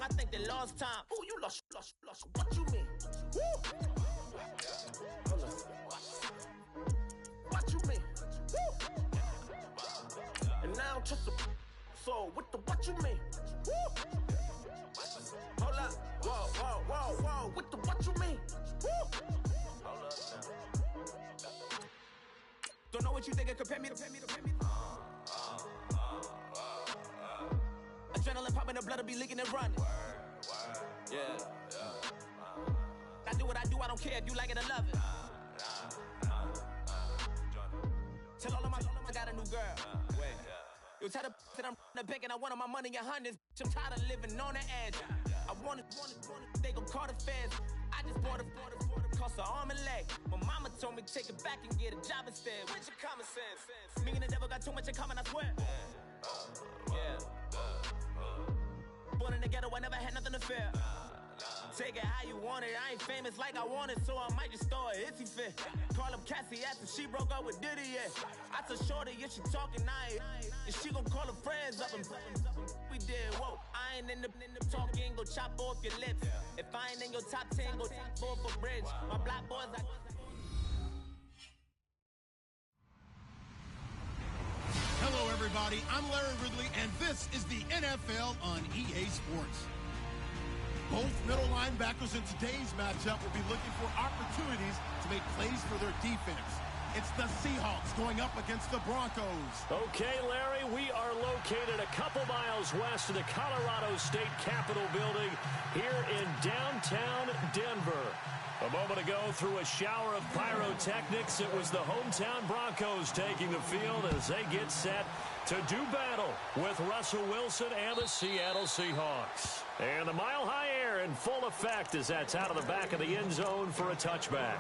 I think they lost time. Ooh, you lost. What you mean? Woo. What you mean? Woo. And now just a so with the what you mean? Woo. Hold up. Whoa. With the what you mean? Woo. Hold up now. Don't know what you think. Compare me. Adrenaline popping, the blood will be leaking and running. Yeah. I do what I do, I don't care if you like it or love it. Tell all of my I got a new girl. Yo, tell the that I'm the bank and I want all my money in hundreds. I'm tired of living on the edge. I want it, they gon' call the feds. I just bought a cost an arm and leg. My mama told me take it back and get a job instead. Where's your common sense? Me and the devil got too much in common, I swear. Yeah. Born in the ghetto, I never had nothing to fear. Take it how you want it. I ain't famous like I want it, so I might just throw a hissy fit. Call up Cassie after she broke up with Diddy, yeah. I told Shorty, if she talking, and she gon' call her friends up and we did, whoa. I ain't in the talking, go chop off your lips. If I ain't in your top 10, go top 4 for bridge. My black boys, Hello, everybody. I'm Larry Ridley, and this is the NFL on EA Sports. Both middle linebackers in today's matchup will be looking for opportunities to make plays for their defense. It's the Seahawks going up against the Broncos. Okay, Larry, we are located a couple miles west of the Colorado State Capitol building here in downtown Denver. A moment ago, through a shower of pyrotechnics, it was the hometown Broncos taking the field as they get set to do battle with Russell Wilson and the Seattle Seahawks. And the mile-high air in full effect as that's out of the back of the end zone for a touchback.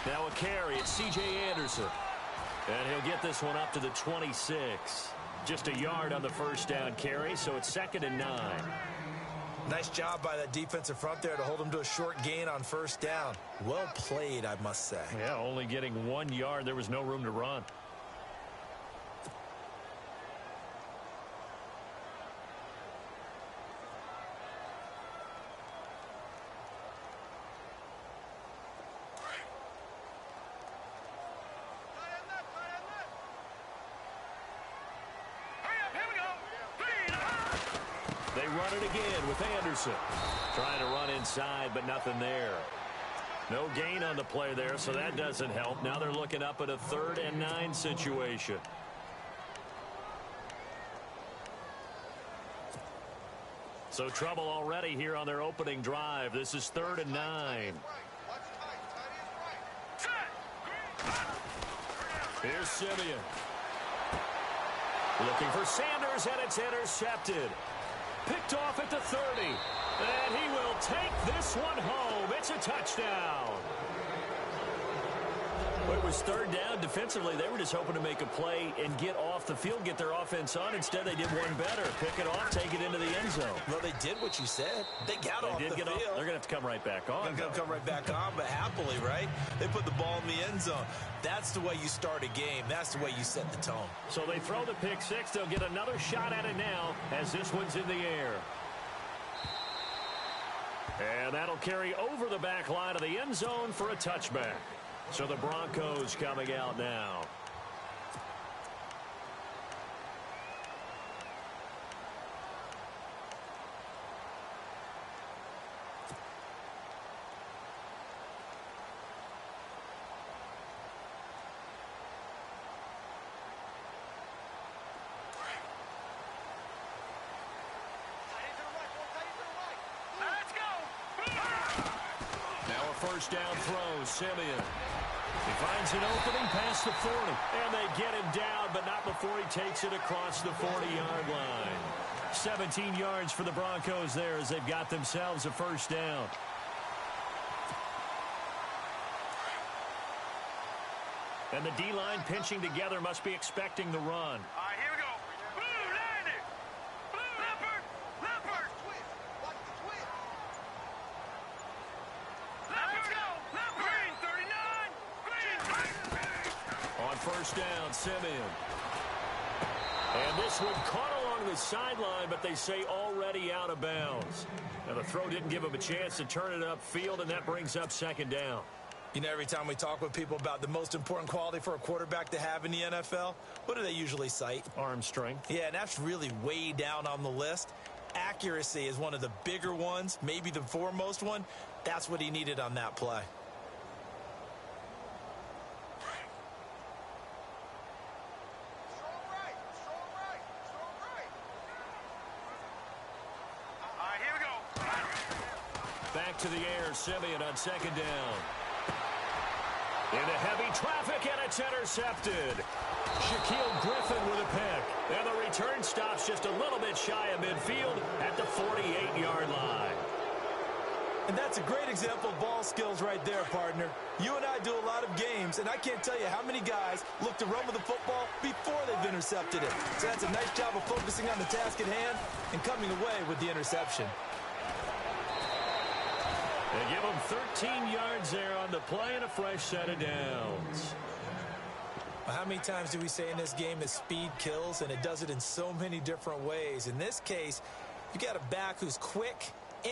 Now a carry, it's C.J. Anderson. And he'll get this one up to the 26. Just a yard on the first down carry, so it's 2nd and 9. Nice job by that defensive front there to hold him to a short gain on first down. Well played, I must say. Yeah, only getting 1 yard. There was no room to run. They run it again with Anderson. Trying to run inside, but nothing there. No gain on the play there, so that doesn't help. Now they're looking up at a 3rd and 9 situation. So trouble already here on their opening drive. This is 3rd and 9. Here's Simeon. Looking for Sanders, and it's intercepted. Picked off at the 30. And he will take this one home. It's a touchdown. Well, it was 3rd down. Defensively, they were just hoping to make a play and get off the field, get their offense on. Instead, they did one better. Pick it off, take it into the end zone. Well, they did what you said. They got off the field. They're going to have to come right back on. They're going to come right back on, but happily, right? They put the ball in the end zone. That's the way you start a game. That's the way you set the tone. So they throw the pick six. They'll get another shot at it now as this one's in the air. And that'll carry over the back line of the end zone for a touchback. So the Broncos coming out now. First down throw, Simeon. He finds an opening past the 40. And they get him down, but not before he takes it across the 40-yard line. 17 yards for the Broncos there as they've got themselves a first down. And the D-line pinching together, must be expecting the run. All right, here we go. Blue, first down, Simeon. And this one caught along the sideline, but they say already out of bounds. Now, the throw didn't give him a chance to turn it upfield, and that brings up second down. You know, every time we talk with people about the most important quality for a quarterback to have in the NFL, what do they usually cite? Arm strength. Yeah, and that's really way down on the list. Accuracy is one of the bigger ones, maybe the foremost one. That's what he needed on that play. Back to the air, Simeon on second down. Into heavy traffic, and it's intercepted. Shaquille Griffin with a pick. And the return stops just a little bit shy of midfield at the 48-yard line. And that's a great example of ball skills right there, partner. You and I do a lot of games, and I can't tell you how many guys look to run with the football before they've intercepted it. So that's a nice job of focusing on the task at hand and coming away with the interception. They give him 13 yards there on the play and a fresh set of downs. How many times do we say in this game that speed kills, and it does it in so many different ways? In this case, you got a back who's quick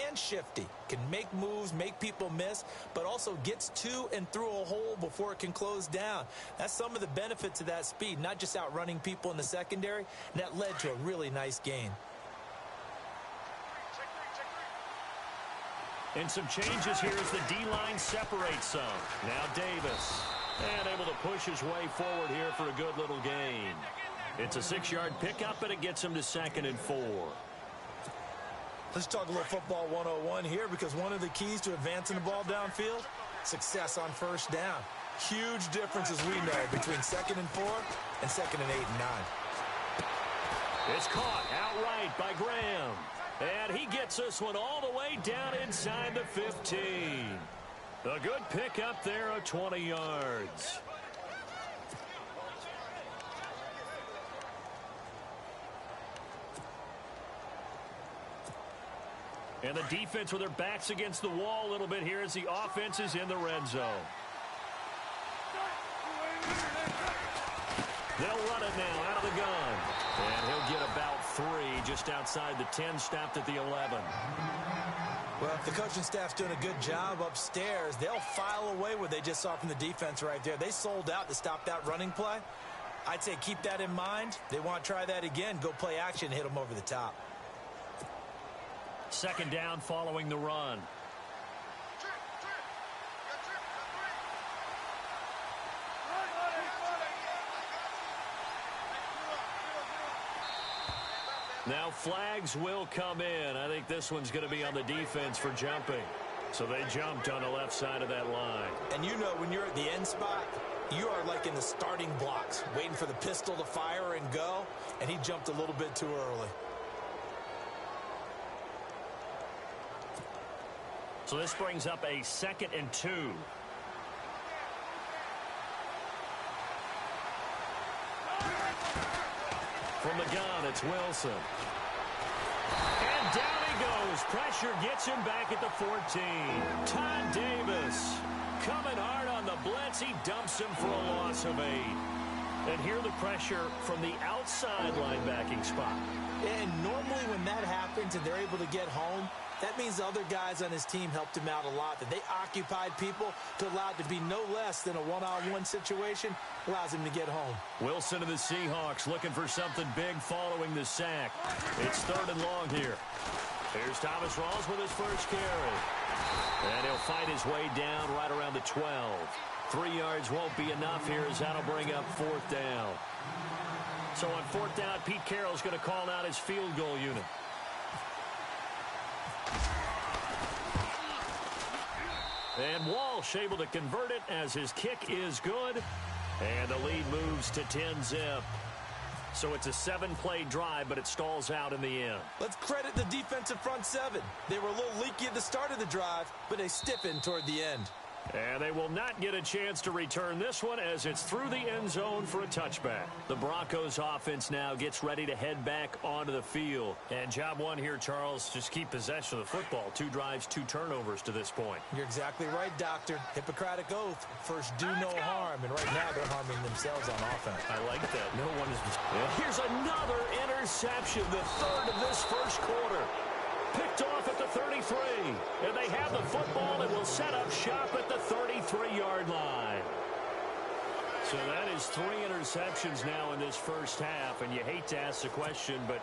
and shifty, can make moves, make people miss, but also gets to and through a hole before it can close down. That's some of the benefits of that speed, not just outrunning people in the secondary, and that led to a really nice gain. And some changes here as the D-line separates some. Now Davis. And able to push his way forward here for a good little gain. It's a 6-yard pickup, and it gets him to 2nd and 4. Let's talk a little football 101 here, because one of the keys to advancing the ball downfield, success on first down. Huge difference, as we know, between 2nd and 4 and 2nd and 8 and 9. It's caught outright by Graham. And he gets this one all the way down inside the 15. A good pickup there of 20 yards. And the defense with their backs against the wall a little bit here as the offense is in the red zone. They'll run it now out of the gun. And he'll get about 3 just outside the 10, stopped at the 11. Well, if the coaching staff's doing a good job upstairs, they'll file away what they just saw from the defense right there. They sold out to stop that running play. I'd say keep that in mind. They want to try that again. Go play action, hit them over the top. 2nd down following the run. Now flags will come in. I think this one's going to be on the defense for jumping. So they jumped on the left side of that line. And you know, when you're at the end spot, you are like in the starting blocks, waiting for the pistol to fire and go, and he jumped a little bit too early. So this brings up a 2nd and 2. From the gun, it's Wilson. And down he goes. Pressure gets him back at the 14. Todd Davis coming hard on the blitz. He dumps him for a loss of 8. And here the pressure from the outside linebacking spot. And normally when that happens and they're able to get home, that means the other guys on his team helped him out a lot, that they occupied people to allow it to be no less than a one-on-one situation, allows him to get home. Wilson of the Seahawks looking for something big following the sack. It's 3rd and long here. Here's Thomas Rawls with his first carry. And he'll fight his way down right around the 12. 3 yards won't be enough here as that'll bring up 4th down. So on 4th down, Pete Carroll's going to call out his field goal unit. And Walsh able to convert it as his kick is good. And the lead moves to 10-zip. So it's a 7-play drive, but it stalls out in the end. Let's credit the defensive front 7. They were a little leaky at the start of the drive, but they stiffened toward the end. And they will not get a chance to return this one as it's through the end zone for a touchback. The Broncos offense now gets ready to head back onto the field. And job one here, Charles, just keep possession of the football. 2 drives, 2 turnovers to this point. You're exactly right, Doctor. Hippocratic oath. First, do no harm. And right now, they're harming themselves on offense. I like that. No one is... Here's another interception, the third of this first quarter. Picked off at the 33. And they have the football and will set up shop at the 33-yard line. So that is 3 interceptions now in this first half. And you hate to ask the question, but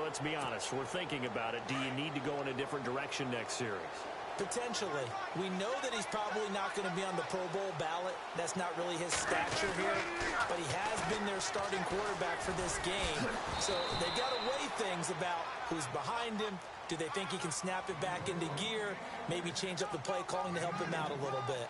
let's be honest. We're thinking about it. Do you need to go in a different direction next series? Potentially. We know that he's probably not going to be on the Pro Bowl ballot. That's not really his stature here. But he has been their starting quarterback for this game. So they've got to weigh things about who's behind him. Do they think he can snap it back into gear? Maybe change up the play calling to help him out a little bit.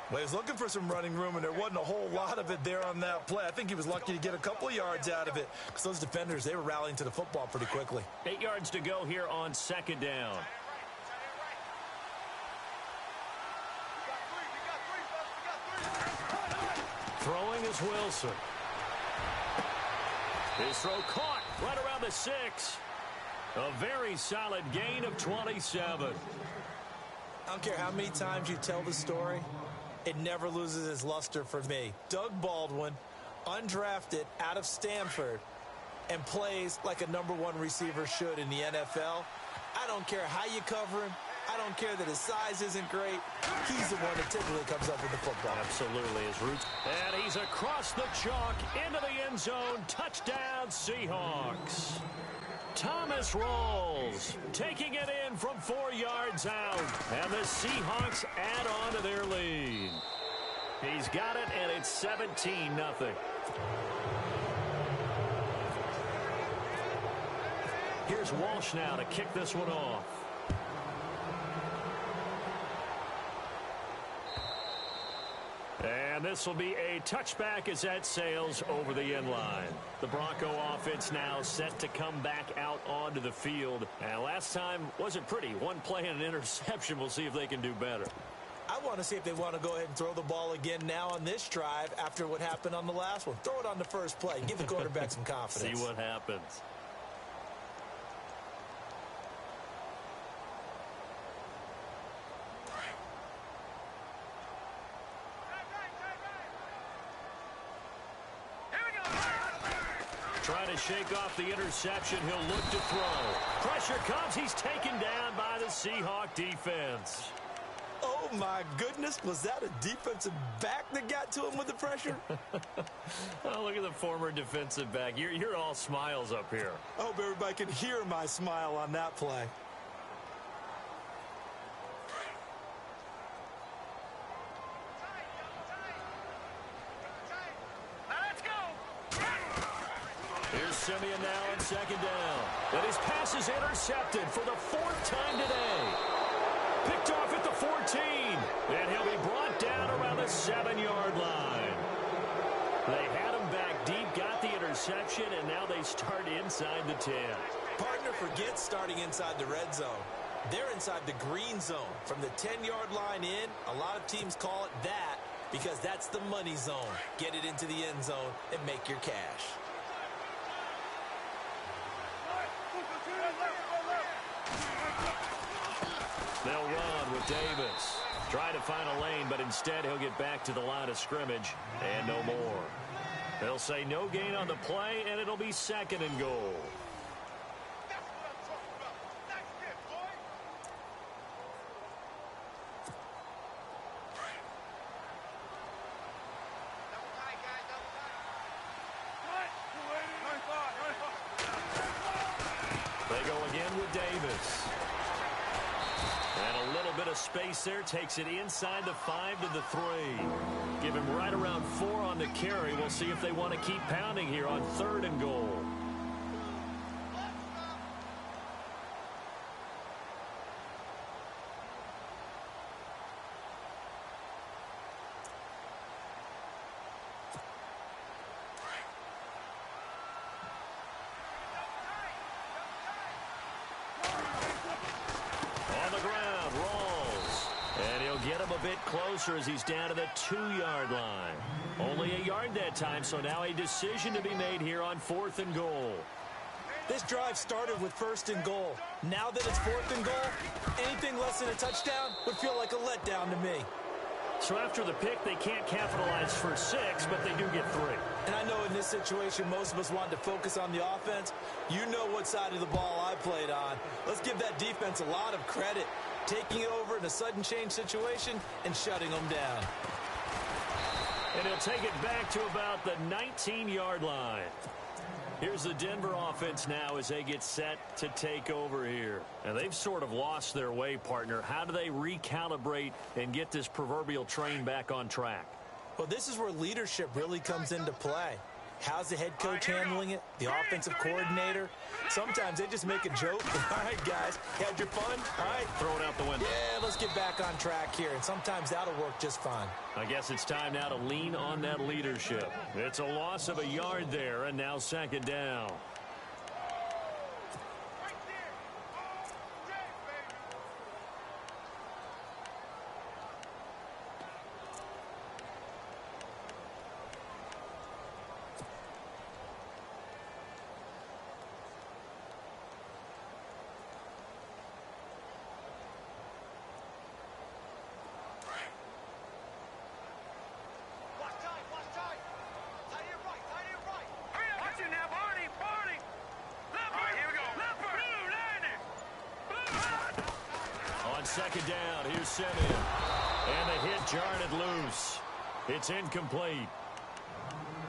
Well, he was looking for some running room, and there wasn't a whole lot of it there on that play. I think he was lucky to get a couple of yards out of it because those defenders, they were rallying to the football pretty quickly. 8 yards to go here on second down. Throwing is Wilson. His throw caught right around the 6. A very solid gain of 27. I don't care how many times you tell the story, it never loses its luster for me. Doug Baldwin, undrafted out of Stanford, and plays like a #1 receiver should in the NFL. I don't care how you cover him. I don't care that his size isn't great. He's the one that typically comes up with the football. Absolutely. His roots. And he's across the chalk into the end zone. Touchdown, Seahawks. Thomas rolls, taking it in from 4 yards out. And the Seahawks add on to their lead. He's got it, and it's 17-0. Here's Walsh now to kick this one off. And this will be a touchback as that sails over the end line. The Bronco offense now set to come back out onto the field. And last time wasn't pretty. 1 play and an interception. We'll see if they can do better. I want to see if they want to go ahead and throw the ball again now on this drive after what happened on the last one. Throw it on the first play. Give the quarterback some confidence. See what happens. Trying to shake off the interception. He'll look to throw. Pressure comes. He's taken down by the Seahawk defense. Oh, my goodness. Was that a defensive back that got to him with the pressure? Oh, look at the former defensive back. You're all smiles up here. I hope everybody can hear my smile on that play. Simeon now on second down. And his pass is intercepted for the 4th time today. Picked off at the 14. And he'll be brought down around the 7-yard line. They had him back deep, got the interception, and now they start inside the 10. Partner forgets starting inside the red zone. They're inside the green zone. From the 10-yard line in, a lot of teams call it that because that's the money zone. Get it into the end zone and make your cash. They'll run with Davis. Try to find a lane, but instead he'll get back to the line of scrimmage and no more. They'll say no gain on the play, and it'll be 2nd and goal. They go again with Davis. And a little bit of space there. Takes it inside the 5 to the 3. Give him right around 4 on the carry. We'll see if they want to keep pounding here on 3rd and goal. bit closer as he's down to the 2-yard line. Only a yard that time, so now a decision to be made here on 4th and goal. This drive started with 1st and goal. Now that it's 4th and goal, anything less than a touchdown would feel like a letdown to me. So after the pick, they can't capitalize for 6, but they do get 3. And I know in this situation, most of us wanted to focus on the offense. You know what side of the ball I played on. Let's give that defense a lot of credit, taking it over in a sudden change situation and shutting them down. And he'll take it back to about the 19-yard line. Here's the Denver offense now as they get set to take over here. And they've sort of lost their way, partner. How do they recalibrate and get this proverbial train back on track? Well, this is where leadership really comes into play. How's the head coach handling it? The offensive coordinator? Sometimes they just make a joke. All right, guys, had your fun? All right. Throw it out the window. Yeah, let's get back on track here. And sometimes that'll work just fine. I guess it's time now to lean on that leadership. It's a loss of a yard there, and now 2nd down. On 2nd down, here's Simeon. And the hit jarred it loose. It's incomplete.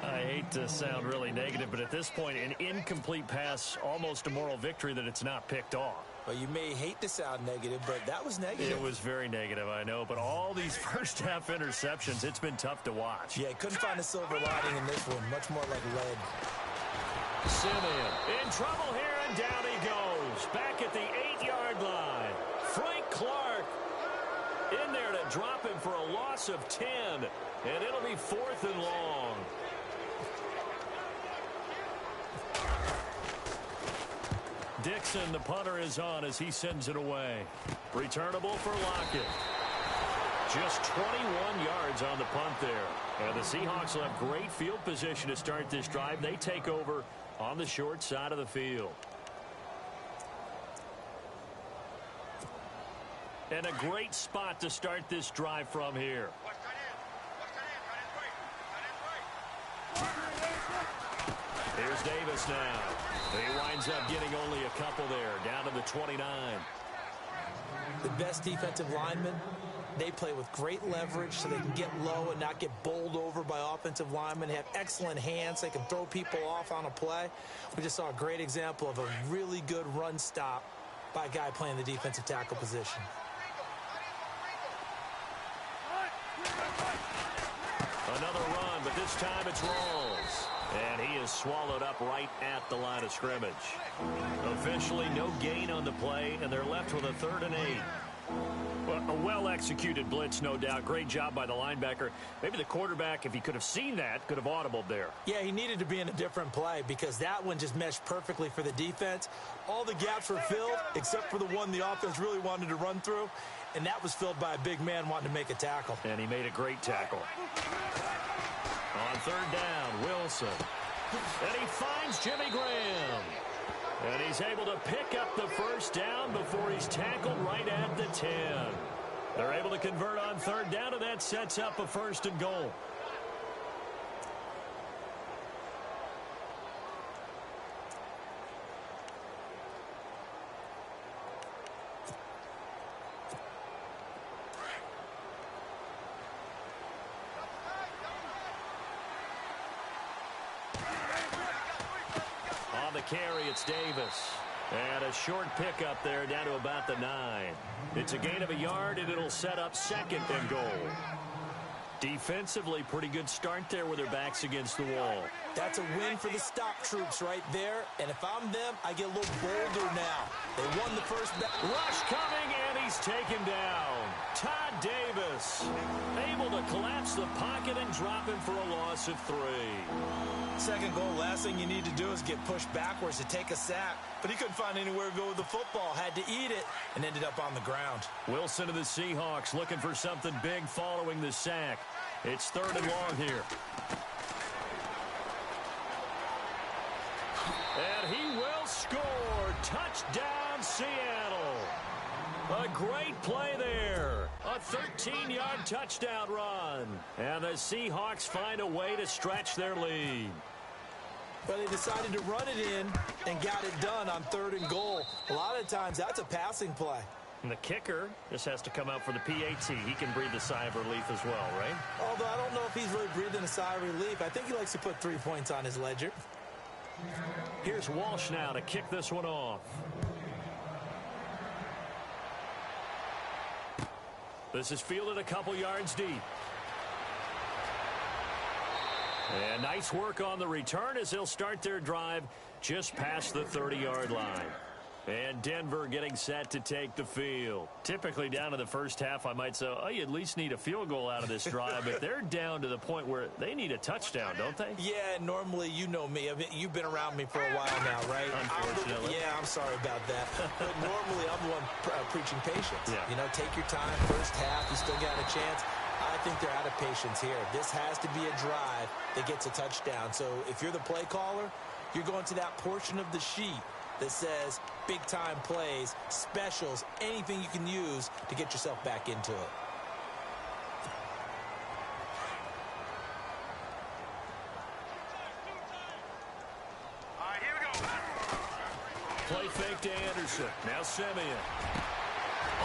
I hate to sound really negative, but at this point, an incomplete pass, almost a moral victory that it's not picked off. Well, you may hate to sound negative, but that was negative. It was very negative, I know, but all these first-half interceptions, it's been tough to watch. Yeah, couldn't find a silver lining in this one. Much more like lead. Simeon in trouble here, and down he goes. Back at the 8-yard line. Frank Clark in there to drop him for a loss of 10, and it'll be 4th and long. Dixon, the punter, is on as he sends it away. Returnable for Lockett. Just 21 yards on the punt there. And the Seahawks will have great field position to start this drive. They take over on the short side of the field. And a great spot to start this drive from here. Here's Davis now. He winds up getting only a couple there, down to the 29. The best defensive linemen, they play with great leverage so they can get low and not get bowled over by offensive linemen. They have excellent hands. They can throw people off on a play. We just saw a great example of a really good run stop by a guy playing the defensive tackle position. Another run, but this time it's Rawls. And he is swallowed up right at the line of scrimmage. Officially no gain on the play, and they're left with a 3rd and 8. Well, a well-executed blitz, no doubt. Great job by the linebacker. Maybe the quarterback, if he could have seen that, could have audibled there. Yeah, he needed to be in a different play because that one just meshed perfectly for the defense. All the gaps were filled except for the one the offense really wanted to run through, and that was filled by a big man wanting to make a tackle. And he made a great tackle. On 3rd down, Wilson. And he finds Jimmy Graham. And he's able to pick up the 1st down before he's tackled right at the 10. They're able to convert on 3rd down, and that sets up a 1st and goal. On the carry, it's Davis. And a short pickup there down to about the 9. It's a gain of a yard, and it'll set up 2nd and goal. Defensively, pretty good start there with their backs against the wall. That's a win for the stop troops right there. And if I'm them, I get a little bolder now. They won the first rush coming, and he's taken down. Todd Davis able to collapse the pocket and drop him for a loss of 3. Second goal, last thing you need to do is get pushed backwards to take a sack. But he couldn't find anywhere to go with the football. Had to eat it and ended up on the ground. Wilson of the Seahawks looking for something big following the sack. It's 3rd and long here. And he will score. Touchdown, Seattle. A great play there. A 13-yard touchdown run. And the Seahawks find a way to stretch their lead. But they decided to run it in and got it done on 3rd and goal. A lot of times, that's a passing play. And the kicker just has to come out for the PAT. He can breathe a sigh of relief as well, right? Although I don't know if he's really breathing a sigh of relief. I think he likes to put 3 points on his ledger. Here's Walsh now to kick this one off. This is fielded a couple yards deep. And nice work on the return as they'll start their drive just past the 30-yard line. And Denver getting set to take the field. Typically down to the first half, I might say, oh, you at least need a field goal out of this drive. But they're down to the point where they need a touchdown, don't they? Yeah, normally, you know me. I mean, you've been around me for a while now, right? Unfortunately. I'm sorry about that. But normally, I'm the one preaching patience. Yeah. You know, take your time. First half, you still got a chance. I think they're out of patience here. This has to be a drive that gets a touchdown. So if you're the play caller, you're going to that portion of the sheet that says big-time plays, specials, anything you can use to get yourself back into it. All right, here we go. Play fake to Anderson. Now Simeon.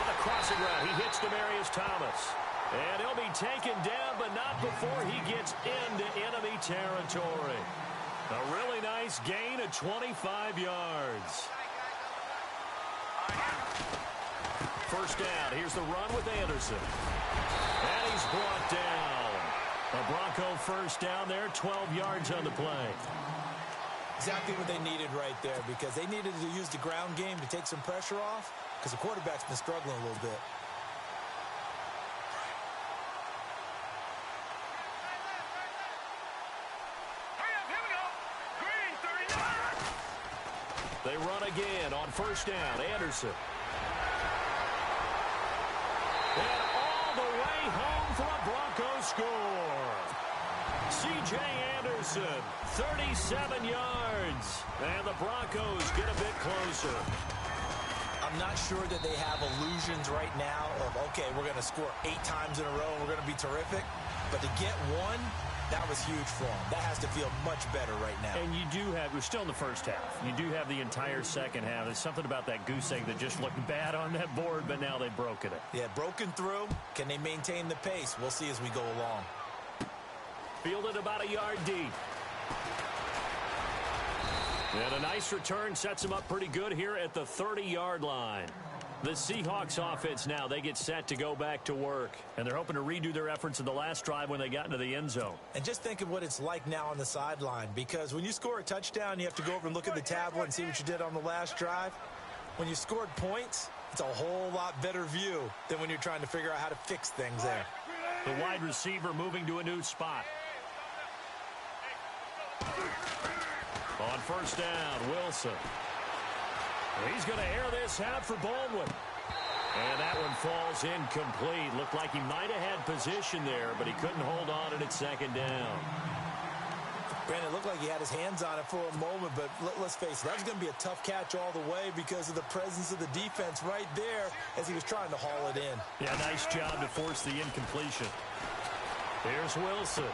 On the crossing route, he hits Demaryius Thomas. And he'll be taken down, but not before he gets into enemy territory. A really nice gain of 25 yards. First down. Here's the run with Anderson. And he's brought down. A Bronco first down there, 12 yards on the play. Exactly what they needed right there, because they needed to use the ground game to take some pressure off, because the quarterback's been struggling a little bit. They run again on first down. Anderson. And all the way home for a Broncos score. C.J. Anderson, 37 yards. And the Broncos get a bit closer. I'm not sure that they have illusions right now of, okay, we're going to score 8 times in a row and we're going to be terrific. But to get one, that was huge for them. That has to feel much better right now. And you do have, we're still in the first half. You do have the entire second half. There's something about that goose egg that just looked bad on that board, but now they've broken it. Yeah, broken through. Can they maintain the pace? We'll see as we go along. Fielded about a yard deep. And a nice return sets them up pretty good here at the 30-yard line. The Seahawks offense now, they get set to go back to work. And they're hoping to redo their efforts in the last drive when they got into the end zone. And just think of what it's like now on the sideline. Because when you score a touchdown, you have to go over and look at the tablet and see what you did on the last drive. When you scored points, it's a whole lot better view than when you're trying to figure out how to fix things there. The wide receiver moving to a new spot. On first down, Wilson. He's going to air this out for Baldwin. And that one falls incomplete. Looked like he might have had position there, but he couldn't hold on at second down. Brandon, it looked like he had his hands on it for a moment, but let's face it, that was going to be a tough catch all the way because of the presence of the defense right there as he was trying to haul it in. Yeah, nice job to force the incompletion. Here's Wilson.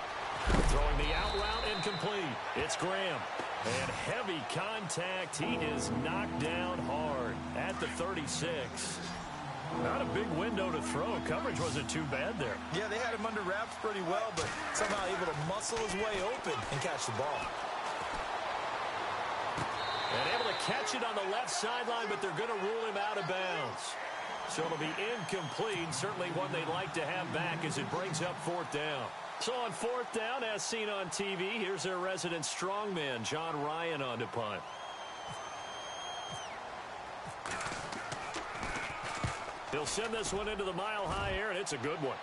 Throwing the out route incomplete. It's Graham. And heavy contact. He is knocked down hard at the 36. Not a big window to throw. Coverage wasn't too bad there. Yeah, they had him under wraps pretty well, but somehow able to muscle his way open and catch the ball. And able to catch it on the left sideline, but they're going to rule him out of bounds. So it'll be incomplete. Certainly one they'd like to have back as it brings up 4th down. So on 4th down, as seen on TV, here's their resident strongman, John Ryan, on to punt. He'll send this one into the mile-high air, and it's a good one.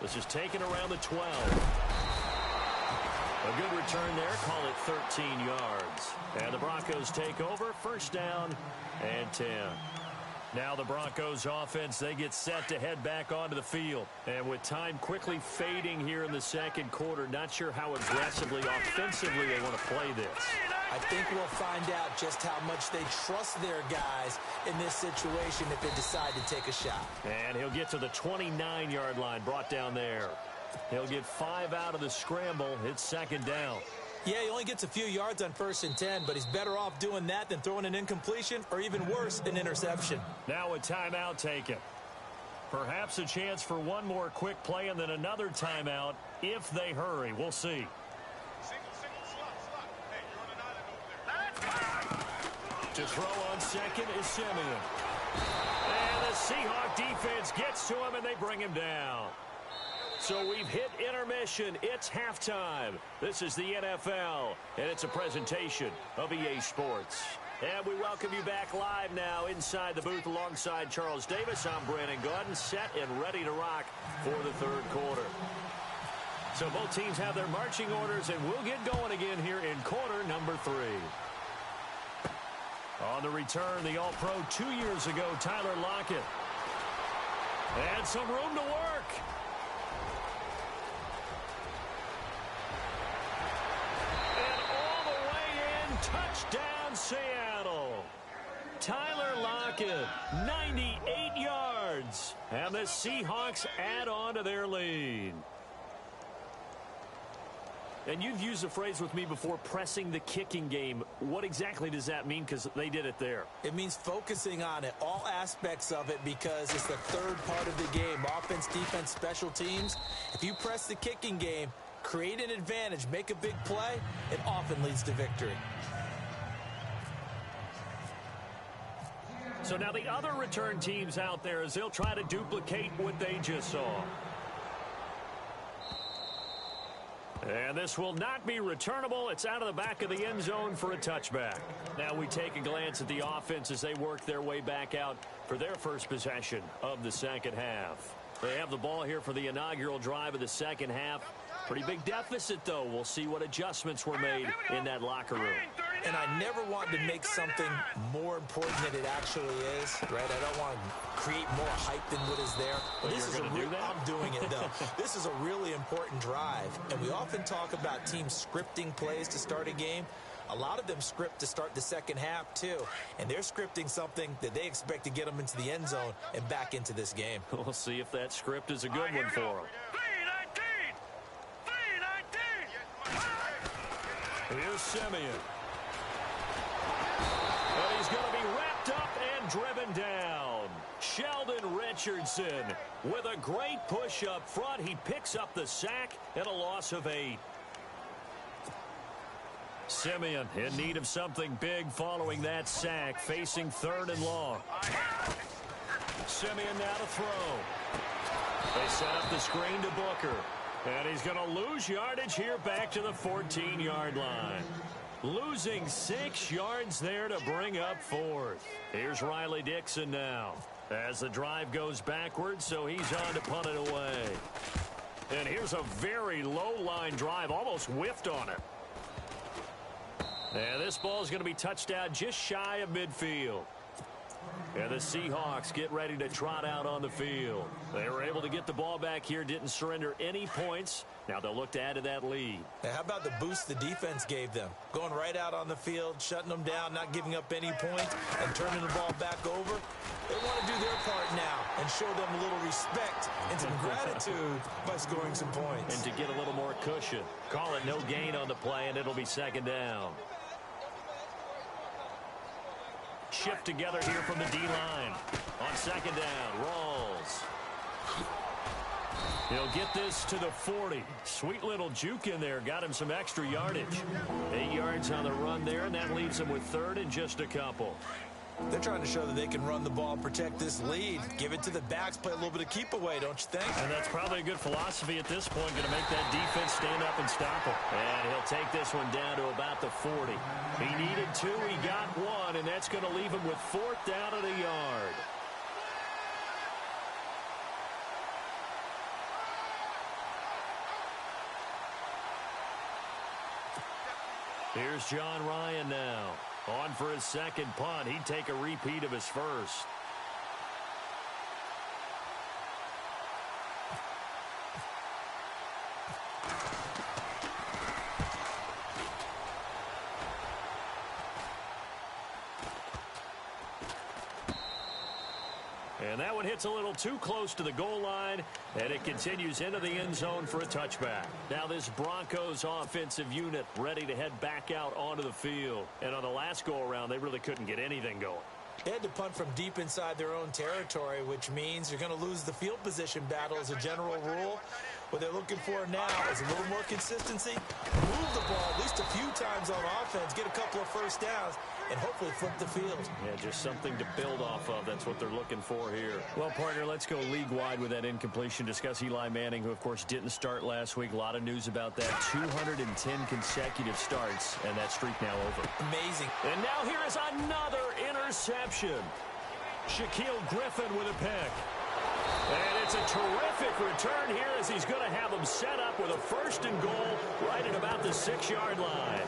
This is taken around the 12. A good return there. Call it 13 yards. And the Broncos take over. 1st down and 10. Now the Broncos offense, they get set to head back onto the field. And with time quickly fading here in the 2nd quarter, not sure how aggressively, offensively they want to play this. I think we'll find out just how much they trust their guys in this situation if they decide to take a shot. And he'll get to the 29-yard line, brought down there. He'll get 5 out of the scramble. It's 2nd down. Yeah, he only gets a few yards on 1st and 10, but he's better off doing that than throwing an incompletion or even worse, an interception. Now a timeout taken. Perhaps a chance for one more quick play and then another timeout if they hurry. We'll see. To throw on 2nd is Simeon. And the Seahawk defense gets to him, and they bring him down. So we've hit intermission. It's halftime. This is the NFL, and it's a presentation of EA Sports. And we welcome you back live now inside the booth alongside Charles Davis. I'm Brandon Gordon, set and ready to rock for the 3rd quarter. So both teams have their marching orders, and we'll get going again here in quarter number 3. On the return, the All-Pro 2 years ago, Tyler Lockett. And some room to work. And all the way in, touchdown Seattle. Tyler Lockett, 98 yards. And the Seahawks add on to their lead. And you've used the phrase with me before, pressing the kicking game. What exactly does that mean? Because they did it there. It means focusing on it, all aspects of it, because it's the 3rd part of the game. Offense, defense, special teams. If you press the kicking game, create an advantage, make a big play, it often leads to victory. So now the other return teams out there, as they'll try to duplicate what they just saw. And this will not be returnable. It's out of the back of the end zone for a touchback. Now we take a glance at the offense as they work their way back out for their first possession of the 2nd half. They have the ball here for the inaugural drive of the 2nd half. Pretty big deficit, though. We'll see what adjustments were made in that locker room. And I never want to make something more important than it actually is, right? I don't want to create more hype than what is there. But this is do that? I'm doing it, though. This is a really important drive. And we often talk about teams scripting plays to start a game. A lot of them script to start the 2nd half, too. And they're scripting something that they expect to get them into the end zone and back into this game. We'll see if that script is a good one for them. Here's Simeon. But he's going to be wrapped up and driven down. Sheldon Richardson with a great push up front. He picks up the sack and a loss of 8. Simeon in need of something big following that sack, facing 3rd and long. Simeon now to throw. They set up the screen to Booker. And he's going to lose yardage here back to the 14-yard line. Losing 6 yards there to bring up 4th. Here's Riley Dixon now as the drive goes backwards, so he's on to punt it away. And here's a very low-line drive, almost whiffed on it. And this ball is going to be touched out just shy of midfield. And the Seahawks get ready to trot out on the field. They were able to get the ball back here, didn't surrender any points. Now they'll look to add to that lead. Now, how about the boost the defense gave them? Going right out on the field, shutting them down, not giving up any points, and turning the ball back over. They want to do their part now and show them a little respect and some gratitude by scoring some points. And to get a little more cushion. Call it no gain on the play, and it'll be 2nd down. Shift together here from the D-line. On 2nd down, Rawls. He'll get this to the 40. Sweet little juke in there. Got him some extra yardage. 8 yards on the run there, and that leaves him with 3rd and just a couple. They're trying to show that they can run the ball and protect this lead. Give it to the backs, play a little bit of keep away, don't you think? And that's probably a good philosophy at this point, going to make that defense stand up and stop him. And he'll take this one down to about the 40. He needed 2, he got 1, and that's going to leave him with 4th down at a yard. Here's John Ryan now. On for his second punt. He'd take a repeat of his first. And that one hits a little too close to the goal line, and it continues into the end zone for a touchback. Now this Broncos offensive unit ready to head back out onto the field. And on the last go-around, they really couldn't get anything going. They had to punt from deep inside their own territory, which means you're going to lose the field position battle as a general rule. What they're looking for now is a little more consistency, move the ball at least a few times on offense, get a couple of first downs, and hopefully flip the field. Yeah, just something to build off of. That's what they're looking for here. Well, partner, let's go league-wide with that incompletion. Discuss Eli Manning, who, of course, didn't start last week. A lot of news about that. 210 consecutive starts, and that streak now over. Amazing. And now here is another interception. Shaquille Griffin with a pick. And it's a terrific return here as he's going to have them set up with a 1st and goal right at about the 6-yard line.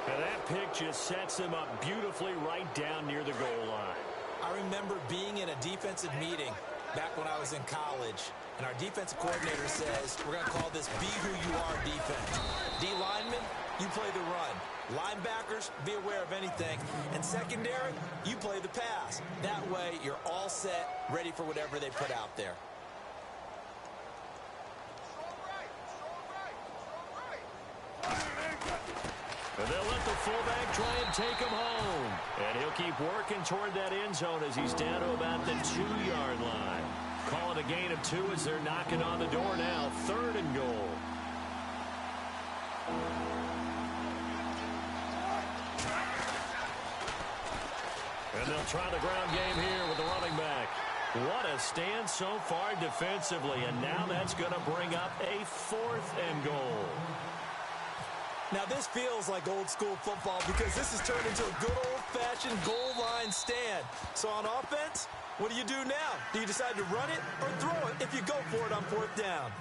And that pick just sets him up beautifully right down near the goal line. I remember being in a defensive meeting back when I was in college, and our defensive coordinator says, we're going to call this Be Who You Are defense. D linemen, you play the run. Linebackers, be aware of anything. And secondary, you play the pass. That way, you're all set, ready for whatever they put out there. And they'll let the fullback try and take him home. And he'll keep working toward that end zone as he's down to about the 2-yard line. Call it a gain of 2 as they're knocking on the door now. 3rd and goal. And they'll try the ground game here with the running back. What a stand so far defensively. And now that's going to bring up a 4th and goal. Now, this feels like old-school football because this has turned into a good old-fashioned goal line stand. So on offense, what do you do now? Do you decide to run it or throw it if you go for it on 4th down?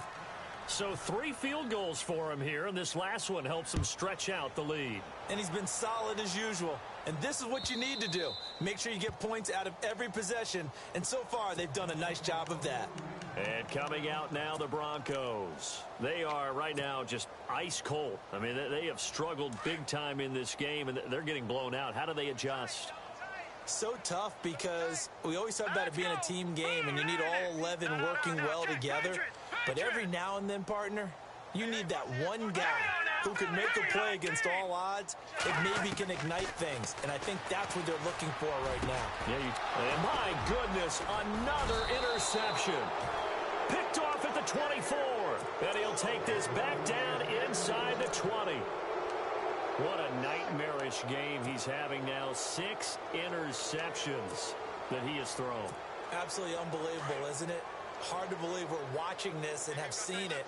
So 3 field goals for him here, and this last one helps him stretch out the lead. And he's been solid as usual. And this is what you need to do. Make sure you get points out of every possession. And so far, they've done a nice job of that. And coming out now, the Broncos. They are right now just ice cold. I mean, they have struggled big time in this game, and they're getting blown out. How do they adjust? So tough because we always talk about it being a team game, and you need all 11 working well together. But every now and then, partner, you need that one guy who can make a play against all odds that maybe can ignite things. And I think that's what they're looking for right now. Yeah, and my goodness, another interception. Picked off at the 24. And he'll take this back down inside the 20. What a nightmarish game he's having now. 6 interceptions that he has thrown. Absolutely unbelievable, isn't it? Hard to believe we're watching this and have seen it,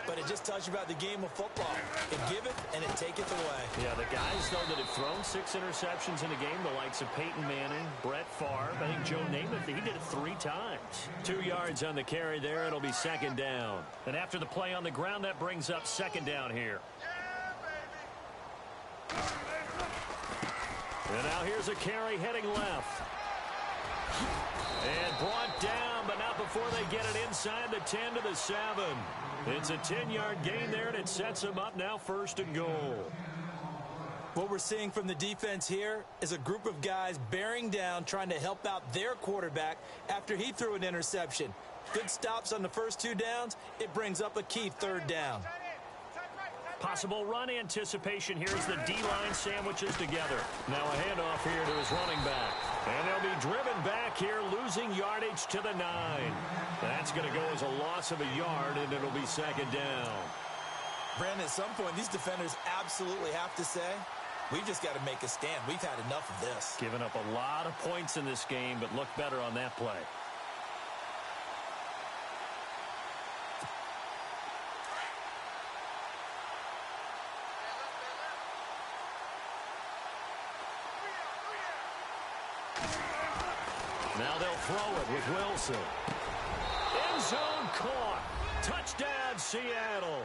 but it just tells you about the game of football. It give it and it take it away. Yeah, the guys, though, that have thrown 6 interceptions in a game, the likes of Peyton Manning, Brett Favre, I think Joe Namath, he did it 3 times. 2 yards on the carry there. It'll be 2nd down. And after the play on the ground, that brings up 2nd down here. And now here's a carry heading left. And brought down, but not before they get it inside the 10 to the 7. It's a 10-yard gain there, and it sets them up now 1st and goal. What we're seeing from the defense here is a group of guys bearing down, trying to help out their quarterback after he threw an interception. Good stops on the first 2 downs. It brings up a key 3rd down. Possible run anticipation here as the D-line sandwiches together. Now a handoff here to his running back. And they'll be driven back here, losing yardage to the 9. That's going to go as a loss of a yard, and it'll be 2nd down. Brandon, at some point, these defenders absolutely have to say, We've just got to make a stand. We've had enough of this. Giving up a lot of points in this game, but look better on that play. Now they'll throw it with Wilson. End zone caught. Touchdown, Seattle.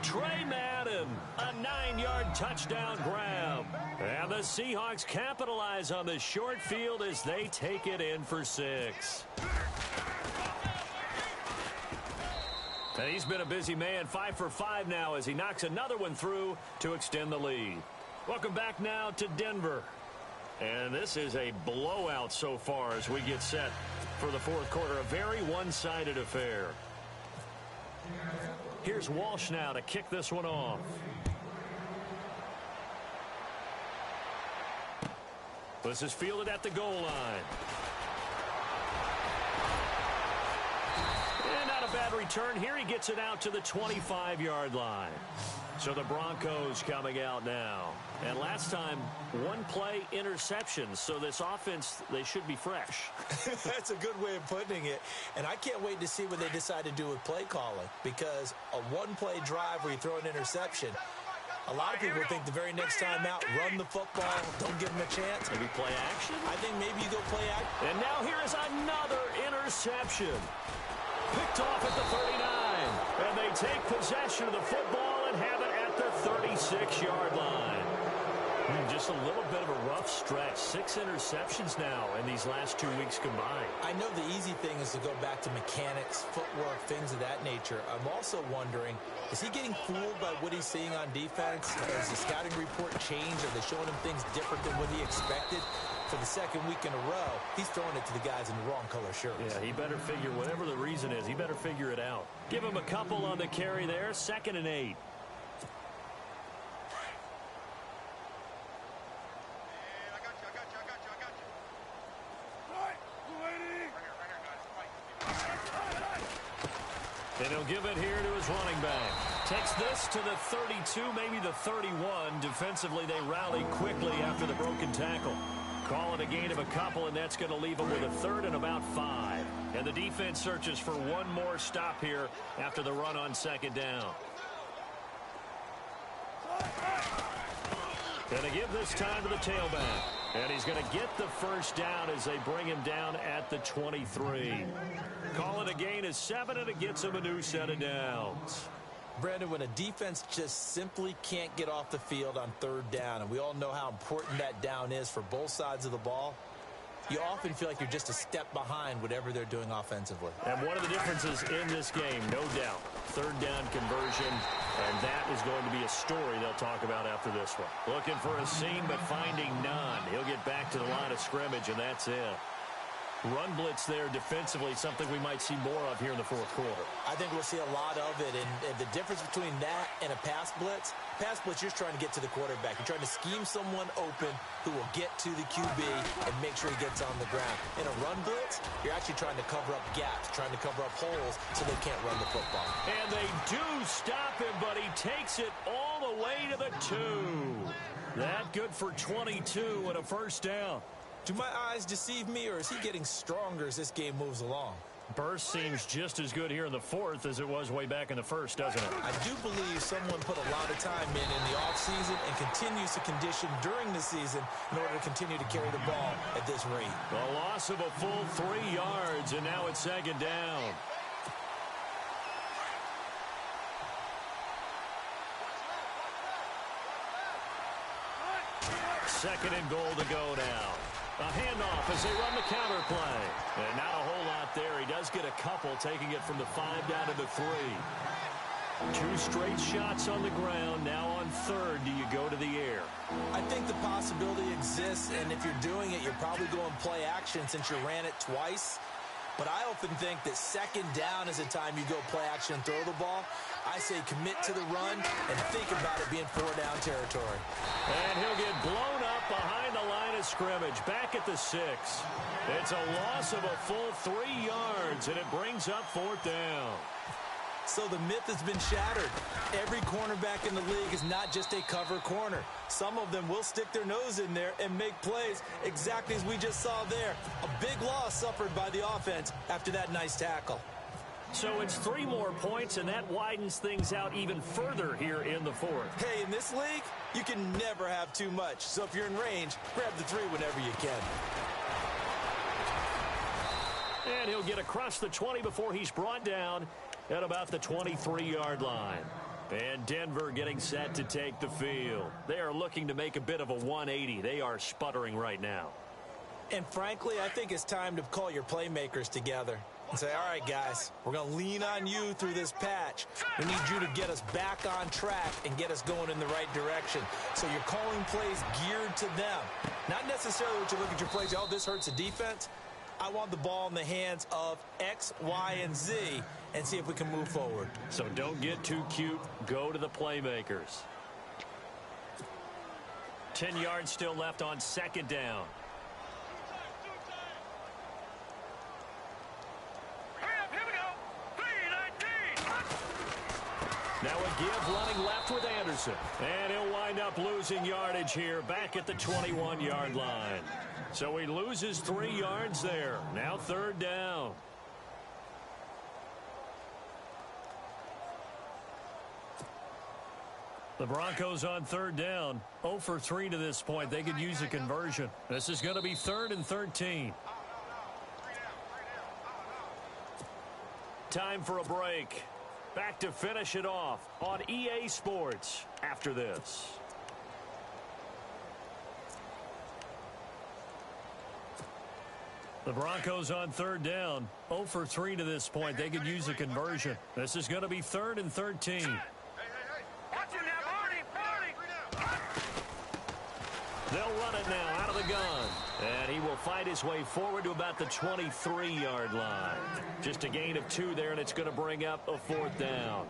Trey Madden, a 9-yard touchdown grab. And the Seahawks capitalize on the short field as they take it in for 6. And he's been a busy man, 5 for 5 now as he knocks another one through to extend the lead. Welcome back now to Denver. And this is a blowout so far as we get set for the fourth quarter. A very one-sided affair. Here's Walsh now to kick this one off. This is fielded at the goal line. And not a bad return here. He gets it out to the 25-yard line. So the Broncos coming out now. And last time, one play interceptions. So this offense, they should be fresh. That's a good way of putting it. And I can't wait to see what they decide to do with play calling. Because a one-play drive where you throw an interception, a lot of people think the very next time out, run the football, don't give them a chance. Maybe play action? I think maybe you go play action. And now here is another interception. Picked off at the 39. And they take possession of the football and have it at the 36-yard line. Just a little bit of a rough stretch. 6 interceptions now in these last 2 weeks combined. I know the easy thing is to go back to mechanics, footwork, things of that nature. I'm also wondering, is he getting fooled by what he's seeing on defense? Has the scouting report changed? Are they showing him things different than what he expected? For the second week in a row, he's throwing it to the guys in the wrong color shirts. Yeah, he better figure, whatever the reason is, he better figure it out. Give him a couple on the carry there, 2nd and 8. And he'll give it here to his running back. Takes this to the 32, maybe the 31. Defensively, they rally quickly after the broken tackle. Call it a gain of a couple, and that's going to leave them with a 3rd and about 5. And the defense searches for one more stop here after the run on 2nd down. Going to give this time to the tailback. And he's going to get the first down as they bring him down at the 23. Call it a gain of 7, and it gets him a new set of downs. Brandon, when a defense just simply can't get off the field on 3rd down, and we all know how important that down is for both sides of the ball, you often feel like you're just a step behind whatever they're doing offensively. And one of the differences in this game, no doubt, 3rd down conversion, and that is going to be a story they'll talk about after this one. Looking for a seam, but finding none. He'll get back to the line of scrimmage, and that's it. Run blitz there defensively, something we might see more of here in the fourth quarter. I think we'll see a lot of it, and the difference between that and a pass blitz, you're trying to get to the quarterback. You're trying to scheme someone open who will get to the QB and make sure he gets on the ground. In a run blitz, you're actually trying to cover up gaps, trying to cover up holes so they can't run the football. And they do stop him, but he takes it all the way to the 2. That good for 22 and a first down. Do my eyes deceive me, or is he getting stronger as this game moves along? Burst seems just as good here in the 4th as it was way back in the 1st, doesn't it? I do believe someone put a lot of time in the offseason and continues to condition during the season in order to continue to carry the ball at this rate. A loss of a full 3 yards, and now it's 2nd down. 2nd and goal to go now. A handoff as they run the counter play. And not a whole lot there. He does get a couple, taking it from the 5 down to the 3. 2 straight shots on the ground. Now on 3rd, do you go to the air? I think the possibility exists, and if you're doing it, you're probably going play action since you ran it twice. But I often think that 2nd down is the time you go play action and throw the ball. I say commit to the run and think about it being 4-down territory. And he'll get blown up behind the line of scrimmage, back at the 6. It's a loss of a full 3 yards, and it brings up 4th down. So the myth has been shattered. Every cornerback in the league is not just a cover corner. Some of them will stick their nose in there and make plays exactly as we just saw there. A big loss suffered by the offense after that nice tackle. So it's 3 more points, and that widens things out even further here in the fourth. Hey, in this league, you can never have too much. So if you're in range, grab the 3 whenever you can. And he'll get across the 20 before he's brought down at about the 23-yard line. And Denver getting set to take the field. They are looking to make a bit of a 180. They are sputtering right now. And frankly, I think it's time to call your playmakers together and say, all right, guys, we're going to lean on you through this patch. We need you to get us back on track and get us going in the right direction. So you're calling plays geared to them. Not necessarily what you look at your plays, oh, this hurts the defense. I want the ball in the hands of X, Y, and Z and see if we can move forward. So don't get too cute. Go to the playmakers. 10 yards still left on second down. Now a give running left with Anderson. And he'll wind up losing yardage here back at the 21-yard line. So he loses 3 yards there. Now third down. The Broncos on third down. 0 for 3 to this point. They could use a conversion. This is going to be 3rd and 13. Time for a break. Back to finish it off on EA Sports after this. The Broncos on third down. 0 for 3 to this point. They could use a conversion. This is going to be 3rd and 13. They'll run it now out of the gun. And he will fight his way forward to about the 23-yard line. Just a gain of 2 there, and it's going to bring up a 4th down.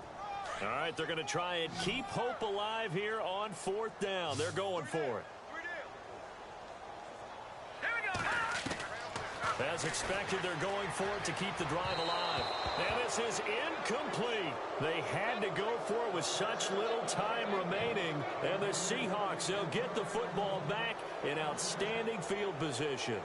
All right, they're going to try and keep hope alive here on 4th down. They're going for it. As expected, they're going for it to keep the drive alive. And this is incomplete. They had to go for it with such little time remaining. And the Seahawks, they'll get the football back in outstanding field position.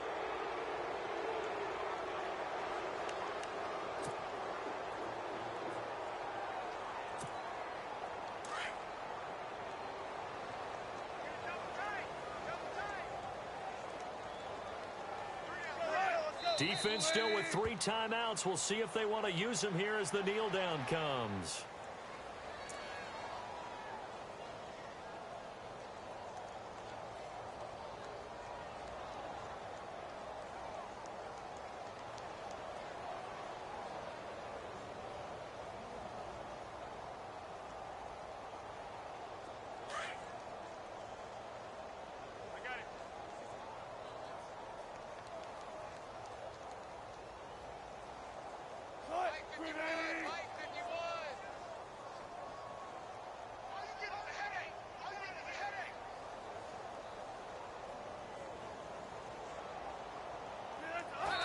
Defense still with 3 timeouts. We'll see if they want to use them here as the kneel down comes.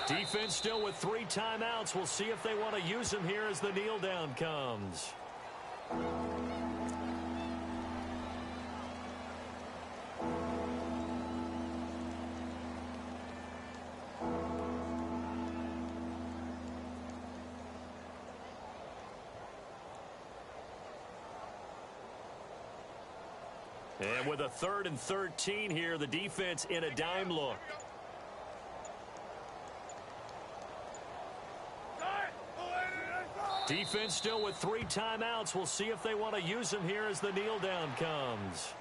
Defense still with 3 timeouts. We'll see if they want to use them here as the kneel down comes. And with a 3rd and 13 here, the defense in a dime look. Defense still with 3 timeouts. We'll see if they want to use them here as the kneel down comes.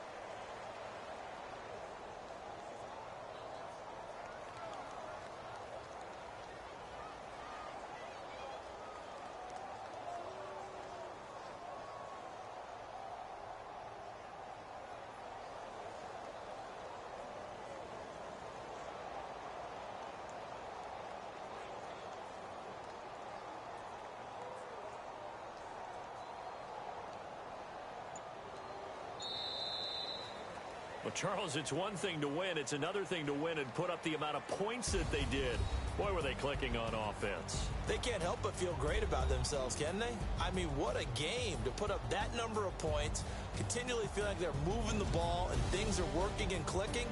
Well, Charles, it's one thing to win. It's another thing to win and put up the amount of points that they did. Boy, were they clicking on offense. They can't help but feel great about themselves, can they? I mean, what a game to put up that number of points, continually feeling like they're moving the ball and things are working and clicking.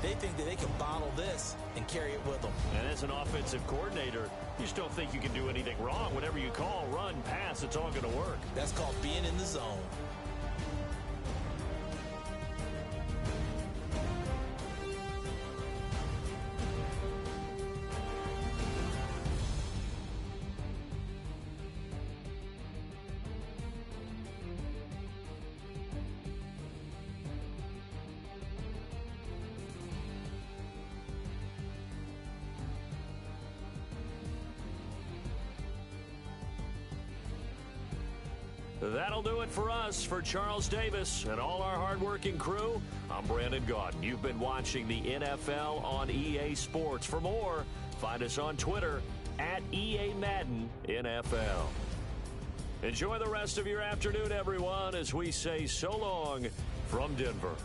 They think that they can bottle this and carry it with them. And as an offensive coordinator, you just don't think you can do anything wrong. Whatever you call, run, pass, it's all going to work. That's called being in the zone. That'll do it for us. For Charles Davis and all our hardworking crew, I'm Brandon Gaudin. You've been watching the NFL on EA Sports. For more, find us on Twitter at EA Madden NFL. Enjoy the rest of your afternoon, everyone, as we say so long from Denver.